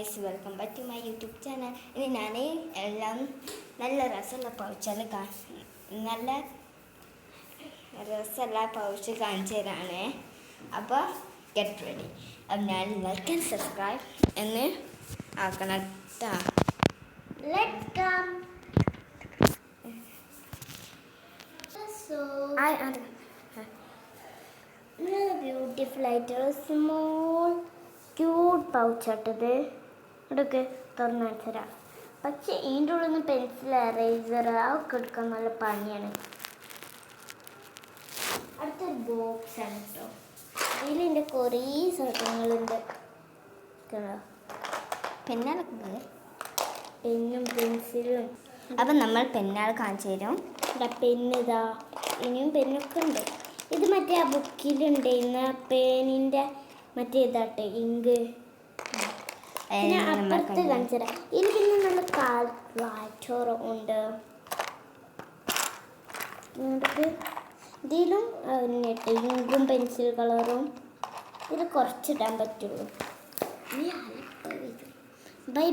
Guys, welcome back to my YouTube channel. ഇനി ഞാൻ എല്ലാം നല്ല രസമുള്ള പൗച്ചാണ് നല്ല രസമുള്ള പൗച്ച് കാണിച്ചു തരാണ്. അപ്പോൾ ഗെറ്റ് റെഡി. അപ്പം ഞാൻ ലൈക്ക് ആൻഡ് സബ്സ്ക്രൈബ് എന്ന് ആക്കണം കേട്ടോ. Let's come. ബ്യൂട്ടിഫുൾ ആയിട്ടുള്ള സ്മോൾ ക്യൂട്ട് പൗച്ചാട്ടത്. ഇവിടെയൊക്കെ തുറന്നു വെച്ചരാം. പക്ഷെ ഇതിൻ്റെ ഉള്ളിൽ നിന്ന് പെൻസിൽ, എറേസർ ഒക്കെ എടുക്കാൻ നല്ല പണിയാണ്. അടുത്തൊരു ബോക്സ് ആണ് കേട്ടോ. ഇതിലെൻ്റെ കുറേ സാധനങ്ങളുണ്ട്. പെണ്ണാളൊക്കെ പെന്നും പെൻസിലും. അപ്പം നമ്മൾ പെണ്ണാൾ കാണിച്ചു തരും. ഇവിടെ പെന്നിതാ, ഇനിയും പെന്നൊക്കെ ഉണ്ട്. ഇത് മറ്റേ ആ ബുക്കിലുണ്ടായിരുന്ന പേനിൻ്റെ മറ്റേ ഇതാട്ടെ ഇങ്ക്. പിന്നെ അപ്പുറത്ത് കാണിച്ചത് ഇതിൽ പിന്നെ നല്ല കാൽക്കുലേറ്റർ ഉണ്ട്. ഇതിലും എന്നിട്ട് ഇങ്കും പെൻസിൽ കളറും. ഇത് കുറച്ചിടാൻ പറ്റുള്ളൂ. ബൈ.